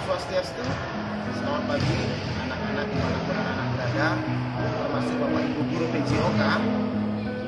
Swastiastu. Selamat pagi anak-anak dimanapun anak-anak berada, termasuk Bapak Ibu Guru PJOK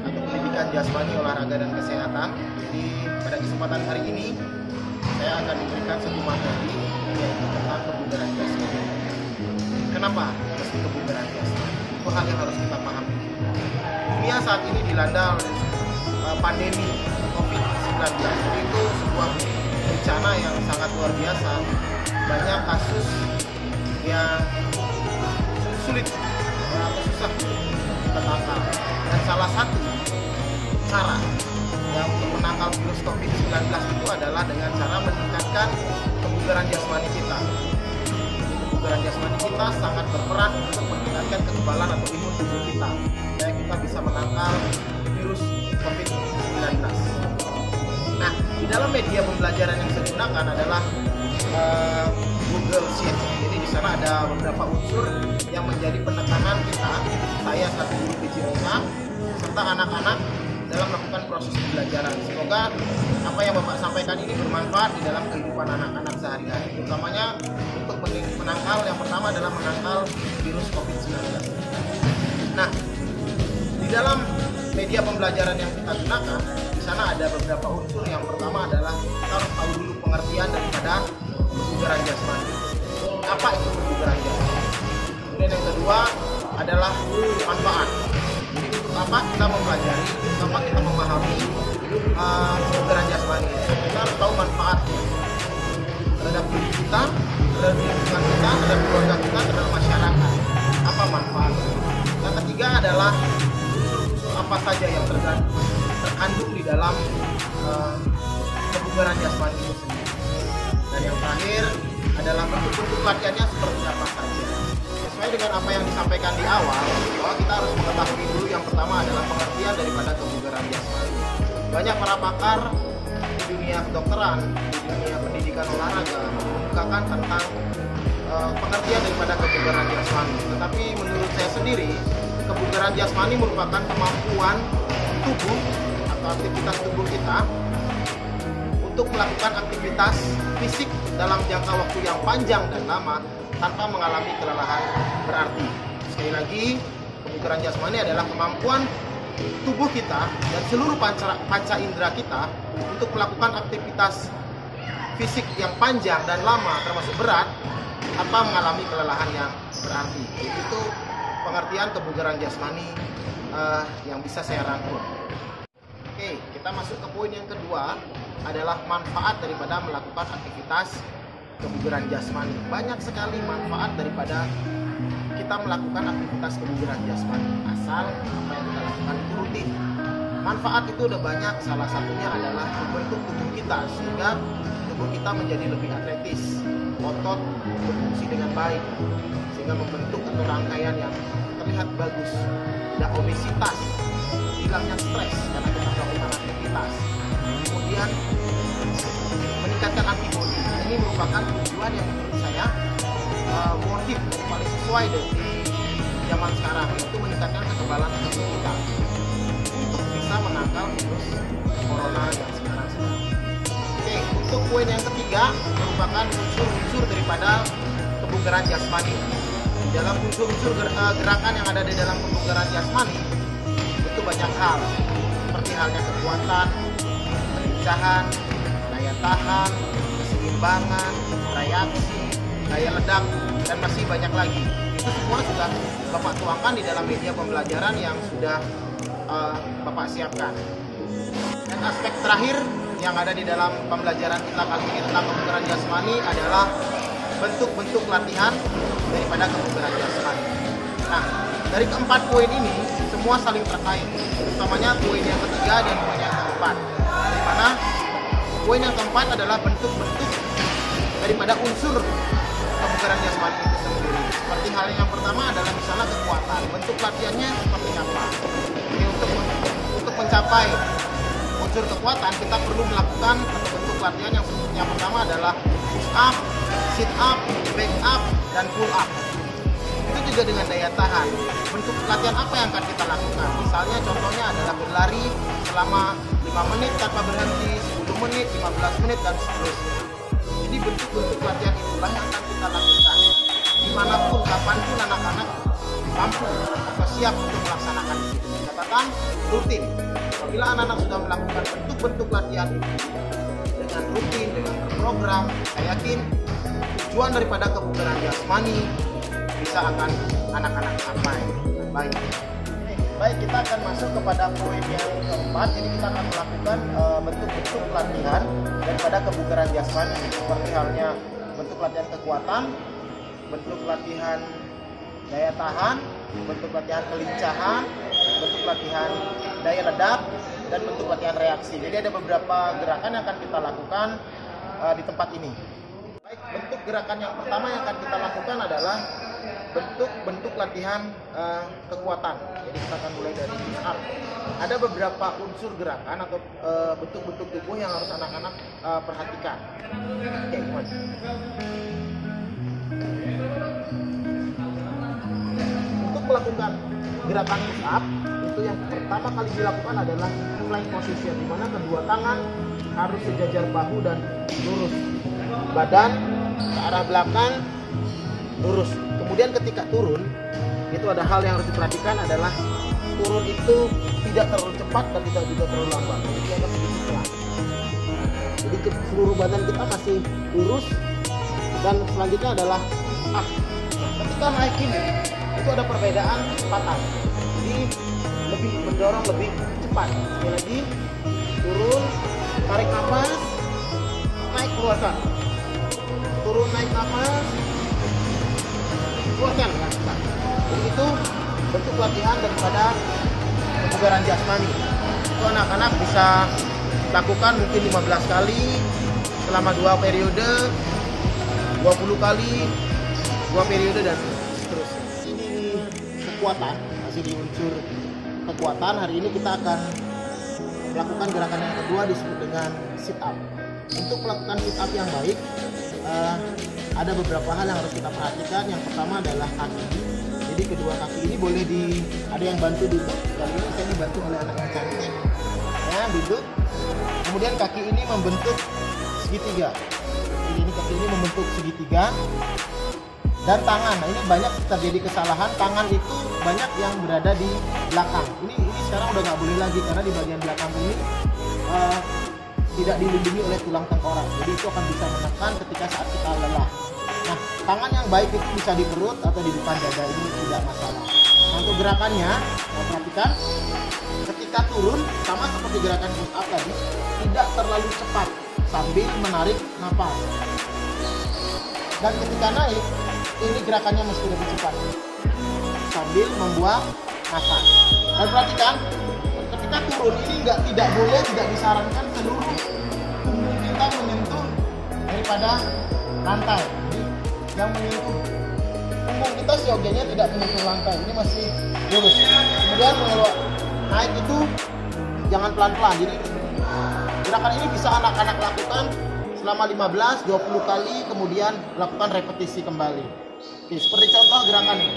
atau Pendidikan Jasmani, Olahraga dan Kesehatan. Jadi pada kesempatan hari ini saya akan memberikan satu materi yaitu tentang kebugaran jasmani. Kenapa mesti kebugaran jasmani? Itu hal yang harus kita pahami. Dunia saat ini dilanda oleh pandemi COVID-19. Itu sebuah bencana yang sangat luar biasa. Banyak kasus yang sulit atau susah kita tangkal. Dan salah satu cara yang untuk menangkal virus COVID-19 itu adalah dengan cara meningkatkan kebugaran jasmani kita. Kebugaran jasmani kita sangat berperan untuk meningkatkan kekebalan atau imun tubuh kita, supaya kita bisa menangkal virus COVID-19. Nah, di dalam media pembelajaran yang saya gunakan adalah Google Sheet. Jadi di sana ada beberapa unsur yang menjadi penekanan kita, saya selaku guru PJOK, serta anak-anak dalam melakukan proses pembelajaran. Semoga apa yang Bapak sampaikan ini bermanfaat di dalam kehidupan anak-anak sehari-hari, terutamanya untuk menangkal, yang pertama adalah menangkal virus COVID-19. Nah, di dalam media pembelajaran yang kita gunakan, di sana ada beberapa unsur. Yang pertama adalah kita harus tahu dulu pengertian daripada kebugaran jasmani. Apa itu kebugaran jasmani? Kemudian yang kedua adalah manfaat. Jadi untuk apa kita mempelajari, untuk apa kita memahami kebugaran jasmani? Kita harus tahu manfaatnya terhadap diri kita, terhadap lingkungan kita, terhadap keluarga kita, terhadap masyarakat. Apa manfaatnya? Yang ketiga adalah apa saja yang terkandung di dalam kebugaran jasmani itu sendiri. Dan yang terakhir adalah bentuk-bentuk latihannya seperti apa saja. Sesuai dengan apa yang disampaikan di awal, bahwa kita harus mengetahui dulu yang pertama adalah pengertian daripada kebugaran jasmani. Banyak para pakar di dunia kedokteran, di dunia pendidikan olahraga mengemukakan tentang pengertian daripada kebugaran jasmani. Tetapi menurut saya sendiri, kebugaran jasmani merupakan kemampuan tubuh atau aktivitas tubuh kita untuk melakukan aktivitas fisik dalam jangka waktu yang panjang dan lama tanpa mengalami kelelahan berarti. Sekali lagi, kebugaran jasmani adalah kemampuan tubuh kita dan seluruh panca indera kita untuk melakukan aktivitas fisik yang panjang dan lama termasuk berat tanpa mengalami kelelahan yang berarti. Itu pengertian kebugaran jasmani yang bisa saya rangkum. Oke, kita masuk ke poin yang kedua, adalah manfaat daripada melakukan aktivitas kebugaran jasmani. Banyak sekali manfaat daripada kita melakukan aktivitas kebugaran jasmani, asal apa yang kita lakukan itu rutin. Manfaat itu udah banyak, salah satunya adalah membentuk tubuh kita sehingga tubuh kita menjadi lebih atletis, otot berfungsi dengan baik, sehingga membentuk atau rangkaian yang terlihat bagus. Tidak obesitas, hilangnya stres karena kita melakukan aktivitas. Kemudian meningkatkan antibodi. Ini merupakan tujuan yang menurut saya motif yang paling sesuai di zaman sekarang, yaitu meningkatkan kekebalan tubuh kita untuk bisa menangkal virus corona yang sekarang sedang. Oke, untuk poin yang ketiga merupakan unsur-unsur daripada kebugaran jasmani. Di dalam unsur-unsur gerakan yang ada di dalam kebugaran jasmani itu banyak hal, seperti halnya kekuatan, kelincahan, daya tahan, keseimbangan, reaksi, daya ledak, dan masih banyak lagi. Itu semua sudah Bapak tuangkan di dalam media pembelajaran yang sudah Bapak siapkan. Dan aspek terakhir yang ada di dalam pembelajaran kita kali ini tentang kebugaran jasmani adalah bentuk-bentuk latihan daripada kebugaran jasmani. Nah, dari keempat poin ini semua saling terkait, utamanya poin yang ketiga dan poin yang keempat. Di mana poin yang keempat adalah bentuk-bentuk daripada unsur kebugaran jasmani itu sendiri. Seperti hal yang pertama adalah misalnya kekuatan. Bentuk latihannya seperti apa? Jadi untuk mencapai unsur kekuatan kita perlu melakukan atau bentuk latihan yang pertama adalah push up, sit up, back up, dan pull up. Itu juga dengan daya tahan. Bentuk latihan apa yang akan kita lakukan? Misalnya contohnya adalah berlari selama 5 menit tanpa berhenti, 10 menit, 15 menit, dan seterusnya. Jadi bentuk-bentuk latihan itulah yang akan kita lakukan dimanapun, kapanpun anak-anak mampu atau siap untuk melaksanakan itu. Catatan rutin. Apabila anak-anak sudah melakukan bentuk-bentuk latihan itu dengan rutin, dengan terprogram, saya yakin tujuan daripada kebugaran jasmani bisa akan anak-anak capai dengan baik. Baik, kita akan masuk kepada poin yang keempat. Jadi kita akan melakukan bentuk-bentuk latihan daripada kebugaran jasmani, seperti halnya bentuk latihan kekuatan, bentuk latihan daya tahan, bentuk latihan kelincahan, bentuk latihan daya ledak, dan bentuk latihan reaksi. Jadi ada beberapa gerakan yang akan kita lakukan di tempat ini. Baik, bentuk gerakan yang pertama yang akan kita lakukan adalah bentuk latihan kekuatan. Jadi kita akan mulai dari push up. Ada beberapa unsur gerakan atau bentuk-bentuk tubuh yang harus anak-anak perhatikan. Oke, gimana? Untuk melakukan gerakan push up, itu yang pertama kali dilakukan adalah plank position, di mana kedua tangan harus sejajar bahu dan lurus. Badan ke arah belakang lurus. Kemudian ketika turun, itu ada hal yang harus diperhatikan adalah turun itu tidak terlalu cepat dan tidak juga terlalu lambat. Jadi agak sedikit pelan. Jadi seluruh badan kita masih lurus dan selanjutnya adalah up. Nah, ketika naik ini itu ada perbedaan kecepatan. Jadi lebih mendorong lebih cepat. Sekali lagi, turun, tarik nafas, naik, keluarkan. Turun, naik nafas, keluarkan dengan cepat. Jadi itu bentuk latihan daripada kebugaran jasmani. Itu anak-anak bisa lakukan mungkin 15 kali selama 2 periode, 20 kali 2 periode, dan seterusnya. Ini kekuatan, masih di unsur kekuatan. Hari ini kita akan melakukan gerakan yang kedua disebut dengan sit up. Untuk melakukan sit up yang baik, ada beberapa hal yang harus kita perhatikan. Yang pertama adalah kaki. Jadi kedua kaki ini boleh ada yang bantu duduk. Kali ini saya dibantu oleh anak yang cantik. Ya, duduk. Kemudian kaki ini membentuk segitiga. Jadi ini kaki ini membentuk segitiga. Dan tangan. Nah, ini banyak terjadi kesalahan. Tangan itu banyak yang berada di belakang. Ini sekarang udah nggak boleh lagi karena di bagian belakang ini tidak dilindungi oleh tulang tengkorak. Jadi itu akan bisa menekan ketika saat kita lelah. Nah, tangan yang baik itu bisa di perut atau di depan dada, ini tidak masalah. Nah, untuk gerakannya, perhatikan ketika turun sama seperti gerakan push up tadi, tidak terlalu cepat sambil menarik napas. Dan ketika naik, ini gerakannya mesti lebih cepat sambil membuang nafas. Dan perhatikan, ketika turun ini tidak disarankan seluruh tubuh kita menyentuh daripada lantai. Jadi yang menyentuh punggung kita seyogianya tidak menyentuh lantai. Ini masih lurus. Kemudian kalau naik itu jangan pelan-pelan. Jadi gerakan ini bisa anak-anak lakukan selama 15-20 kali, kemudian lakukan repetisi kembali. Oke, seperti contoh gerakannya.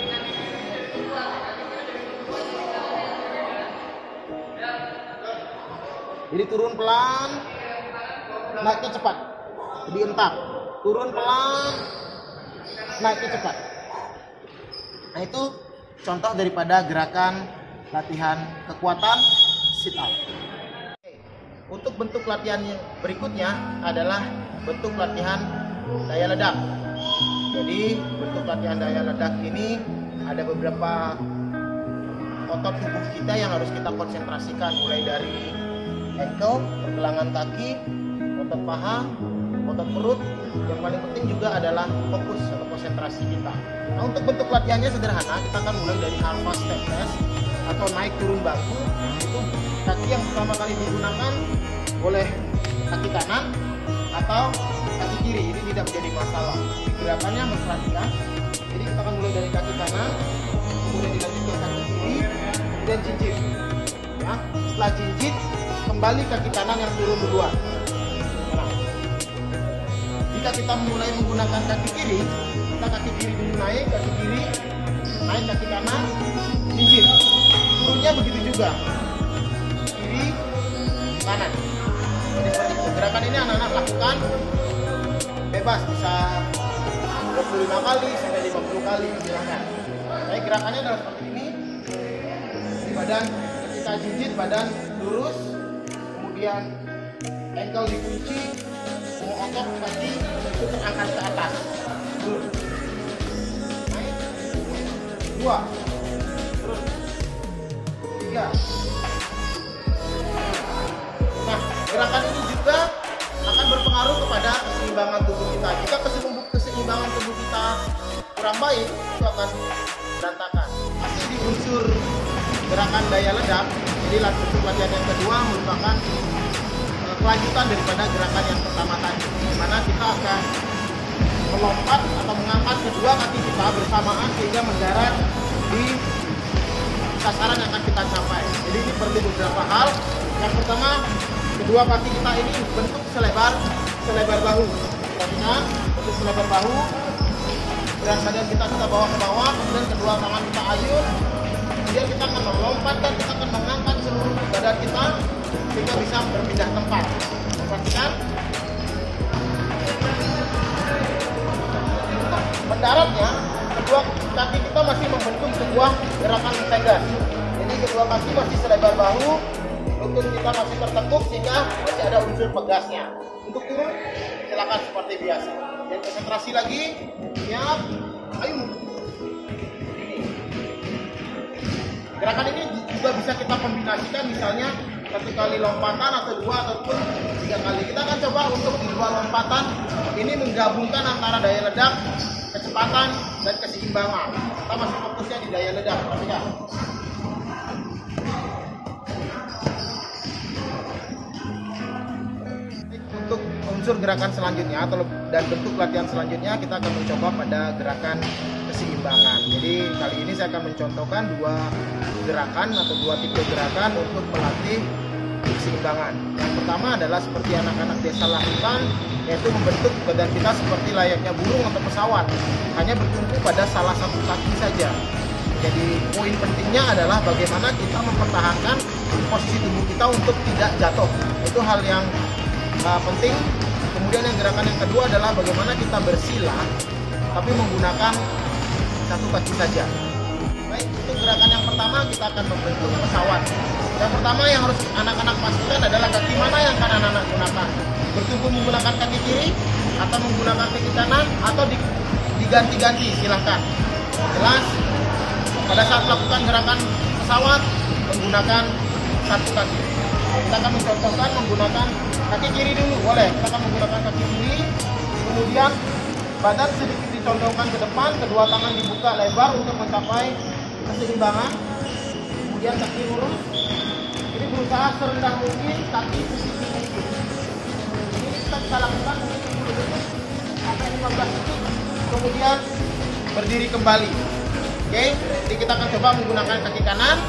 Jadi turun pelan, naiknya cepat. Jadi entak. Turun pelan, naiknya cepat. Nah, itu contoh daripada gerakan latihan kekuatan sit up. Untuk bentuk latihan yang berikutnya adalah bentuk latihan daya ledak. Jadi bentuk latihan daya ledak ini ada beberapa otot tubuh kita yang harus kita konsentrasikan, mulai dari ankle, pergelangan kaki, otot paha, otot perut. Yang paling penting juga adalah fokus atau konsentrasi kita. Nah, untuk bentuk latihannya sederhana, kita akan mulai dari alpha step test atau naik turun bangku. Itu kaki yang pertama kali digunakan boleh kaki kanan atau kaki kiri, ini tidak menjadi masalah. Gerakannya memperhatikan. Jadi kita akan mulai dari kaki kanan, kemudian dilanjut ke kaki kiri, kemudian cincin. Ya, setelah cincin, kembali kaki kanan yang turun duluan. Nah, jika kita mulai menggunakan kaki kiri, kita kaki kiri dulu naik, kaki kiri naik, kaki kanan cincin. Turunnya begitu juga, kiri kanan. Jadi seperti itu. Gerakan ini anak-anak lakukan bebas, bisa 25 kali sampai 50 kali, silahkan. Baik, gerakannya adalah seperti ini. Di badan, ketika jinjit badan lurus, kemudian ankle dikunci, semua otot kaki itu terangkat ke atas. Lurus. Naik. 2. Terus. 3. Nah, gerakan ini juga akan berpengaruh kepada keseimbangan tubuh kita. Jika keseimbangan tubuh kita kurang baik, itu akan berantakan. Masih di unsur gerakan daya ledak, jadi untuk latihan yang kedua merupakan kelanjutan daripada gerakan yang pertama tadi, di mana kita akan melompat atau mengangkat kedua kaki kita bersamaan sehingga mendarat di sasaran yang akan kita capai. Jadi ini perlu beberapa hal. Yang pertama, kedua kaki kita ini bentuk selebar bahu. Perhatikan, bentuk selebar bahu. Berat badan kita bawa ke bawah, kemudian kedua tangan kita ayun. Kemudian kita akan melompat dan kita akan mengangkat seluruh badan kita sehingga bisa berpindah tempat. Perhatikan. Mendaratnya, kedua kaki kita masih membentuk sebuah gerakan tegas. Jadi kedua kaki masih selebar bahu, lutut kita masih tertekuk sehingga masih ada unsur pegasnya. Untuk turun, silakan seperti biasa. Dan konsentrasi lagi, siap, ayo. Gerakan ini juga bisa kita kombinasikan, misalnya 1 kali lompatan atau 2 ataupun 3 kali. Kita akan coba untuk di 2 lompatan ini menggabungkan antara daya ledak, kecepatan, dan keseimbangan. Kita masih fokusnya di daya ledak. Perhatikan. Untuk unsur gerakan selanjutnya dan bentuk latihan selanjutnya, kita akan mencoba pada gerakan keseimbangan. Jadi kali ini saya akan mencontohkan 2 gerakan atau 2 tipe gerakan untuk melatih keseimbangan. Yang pertama adalah seperti anak-anak biasa lakukan, yaitu membentuk badan kita seperti layaknya burung atau pesawat, hanya bertumpu pada salah satu kaki saja. Jadi poin pentingnya adalah bagaimana kita mempertahankan posisi tubuh kita untuk tidak jatuh. Itu hal yang penting. Kemudian yang gerakan yang kedua adalah bagaimana kita bersila tapi menggunakan satu kaki saja. Baik, untuk gerakan yang pertama kita akan membentuk pesawat. Yang pertama yang harus anak-anak pastikan adalah kaki mana yang akan anak-anak gunakan. Bertumpu menggunakan kaki kiri atau menggunakan kaki kanan atau diganti-ganti, silahkan. Jelas, pada saat melakukan gerakan pesawat menggunakan satu kaki. Kita akan mencontohkan menggunakan kaki kiri dulu, boleh. Kita akan menggunakan kaki kiri, kemudian badan sedikit dicondongkan ke depan, kedua tangan dibuka lebar untuk mencapai keseimbangan. Kemudian kaki lurus. Ini berusaha serendah mungkin, kaki sisi mungkin. Ini kita bisa lakukan mungkin 10 detik sampai 15 detik. Kemudian berdiri kembali. Oke, jadi kita akan coba menggunakan kaki kanan.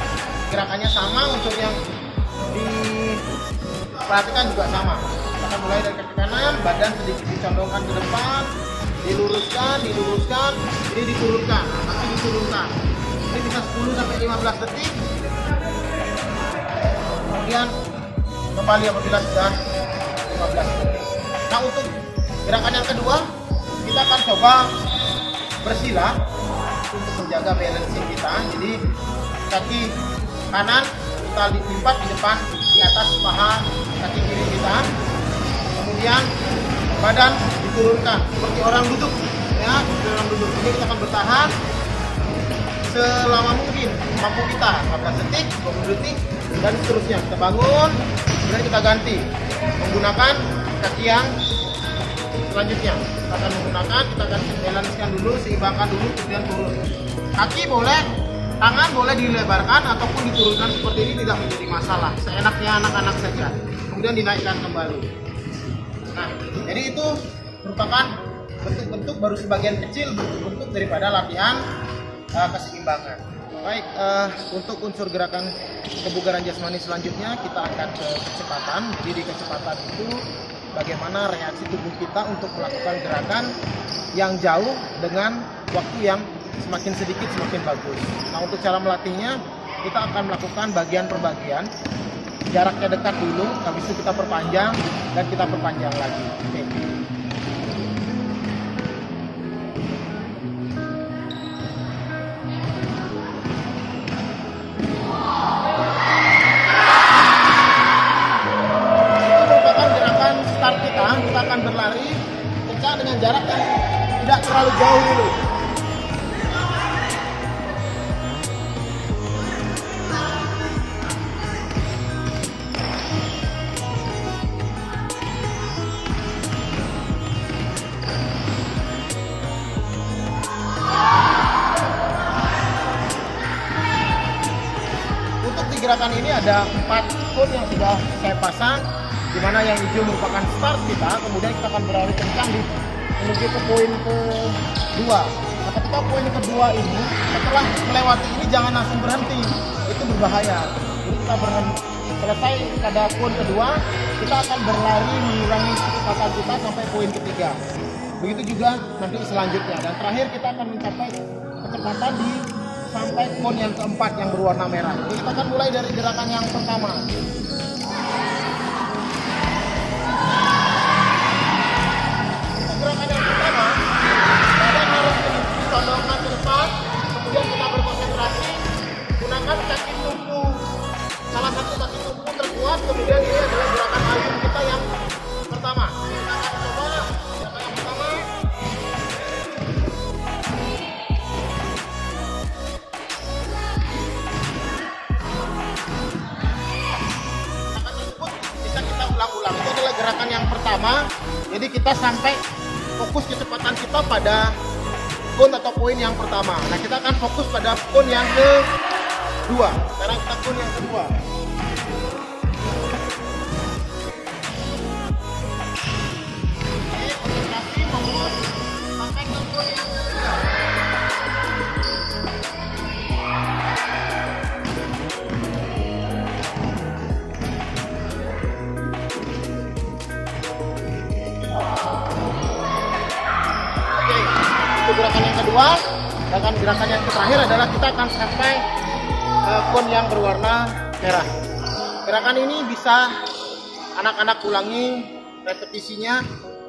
Gerakannya sama, untuk yang diperhatikan juga sama. Kita akan mulai dari kaki kanan, badan sedikit dicondongkan ke depan, diluruskan, ini diturunkan, kaki diturunkan. Ini bisa 10 sampai 15 detik. Kemudian kembali apabila sudah 15 detik. Nah, untuk gerakan yang kedua, kita akan coba bersila untuk menjaga balancing kita. Jadi kaki kanan kita lipat di depan di atas paha kaki kiri kita. Kemudian badan diturunkan seperti orang duduk, ya, seperti orang duduk. Ini kita akan bertahan selama mungkin mampu kita, 15 detik, 20 detik, dan seterusnya. Kita bangun, kemudian kita ganti menggunakan kaki yang selanjutnya. Kita akan balancekan dulu, seimbangkan dulu, kemudian turun. Kaki boleh, tangan boleh dilebarkan ataupun diturunkan seperti ini, tidak menjadi masalah. Seenaknya anak-anak saja. Kemudian dinaikkan kembali. Nah, jadi itu merupakan bentuk-bentuk, baru sebagian kecil bentuk-bentuk daripada latihan keseimbangan. Baik, untuk unsur gerakan kebugaran jasmani selanjutnya kita akan ke kecepatan. Jadi di kecepatan itu bagaimana reaksi tubuh kita untuk melakukan gerakan yang jauh dengan waktu yang semakin sedikit semakin bagus. Nah, untuk cara melatihnya kita akan melakukan bagian per bagian. jaraknya dekat dulu, habis itu kita perpanjang dan kita perpanjang lagi. Oke. Kita akan berlari kencang dengan jarak yang tidak terlalu jauh dulu. Untuk di gerakan ini ada 4 cone yang sudah saya pasang, di mana yang hijau merupakan start kita, kemudian kita akan berlari kencang menuju ke poin kedua. Nah, ketika poin kedua ini, setelah melewati ini jangan langsung berhenti, itu berbahaya. Jadi kita berhenti, selesai pada poin kedua, kita akan berlari mengurangi kecepatan kita sampai poin ketiga. Begitu juga nanti selanjutnya, dan terakhir kita akan mencapai kecepatan sampai poin yang keempat yang berwarna merah. Jadi kita akan mulai dari gerakan yang pertama. Gerakan yang pertama, badan harus ditondongkan ke depan, kemudian kita berkonsentrasi, gunakan kaki tumpu, salah satu kaki tumpu terkuat, kemudian ini adalah gerakan ayun kita yang pertama. Kita akan coba gerakan yang pertama. Gerakan tersebut bisa kita ulang-ulang. Itu adalah gerakan yang pertama, jadi kita sampai fokus kecepatan kita pada cone atau poin yang pertama. Nah, kita akan fokus pada cone yang kedua. Sekarang kita cone yang kedua. Oke, konsentrasi fokus sampai ke cone yang ketiga. Gerakan yang kedua, dan gerakan yang terakhir adalah kita akan sampai cone yang berwarna merah. Gerakan ini bisa anak-anak ulangi, repetisinya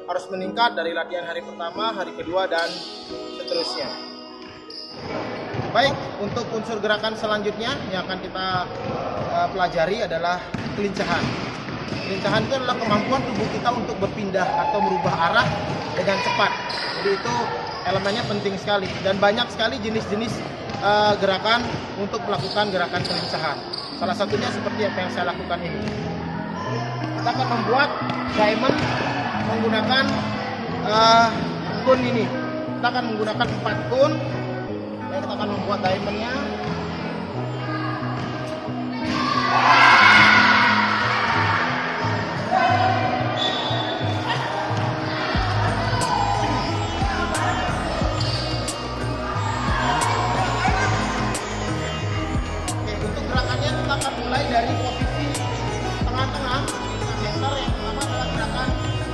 harus meningkat dari latihan hari pertama, hari kedua, dan seterusnya. Baik, untuk unsur gerakan selanjutnya yang akan kita pelajari adalah kelincahan. Kelincahan itu adalah kemampuan tubuh kita untuk berpindah atau merubah arah dengan cepat. Jadi itu elemennya penting sekali, dan banyak sekali jenis-jenis gerakan untuk melakukan gerakan kelincahan. Salah satunya seperti apa yang saya lakukan ini. Kita akan membuat diamond menggunakan cone ini. Kita akan menggunakan 4 cone, dan kita akan membuat diamondnya. Mulai dari posisi tengah-tengah, center. Yang pertama adalah gerakan,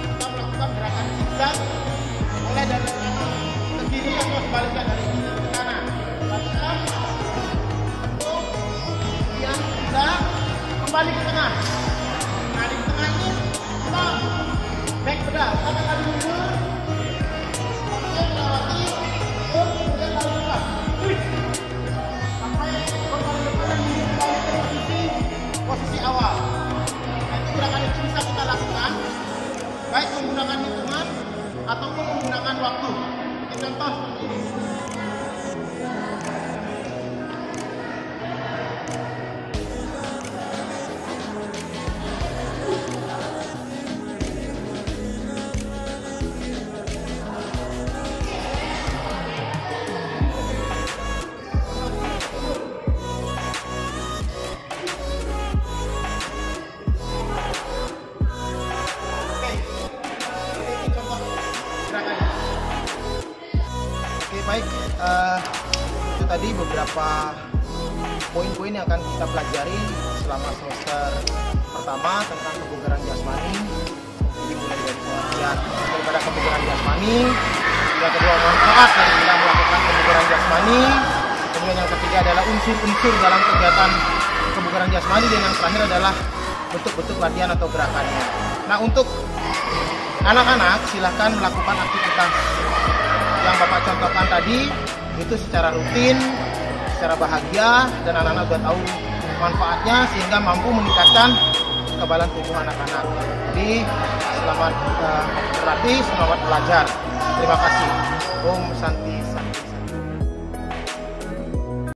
kita melakukan gerakan zigzag, mulai dari kanan ke kiri atau sebaliknya dari kiri ke kanan. Lakukan, bentuk, kemudian kita kembali ke tengah. Nah, di tengah ini kita back pedal, kita akan lari mundur, kemudian melewati, kemudian lari depan. Sampai kembali depan posisi awal. Nah, itu gerakan itu bisa kita lakukan baik menggunakan hitungan ataupun menggunakan waktu. Kita contoh seperti ini. Baik, itu tadi beberapa poin-poin yang akan kita pelajari selama semester pertama tentang kebugaran jasmani. Jadi mulai dari pengertian daripada kebugaran jasmani, yang kedua manfaat dari kita melakukan kebugaran jasmani, kemudian yang ketiga adalah unsur-unsur dalam kegiatan kebugaran jasmani, dan yang terakhir adalah bentuk-bentuk latihan atau gerakannya. Nah, untuk anak-anak silahkan melakukan aktivitas yang Bapak contohkan tadi itu secara rutin, secara bahagia, dan anak-anak sudah tahu manfaatnya sehingga mampu meningkatkan kekebalan tubuh anak-anak. Jadi selamat berlatih, selamat belajar. Terima kasih. Om Santi Santi.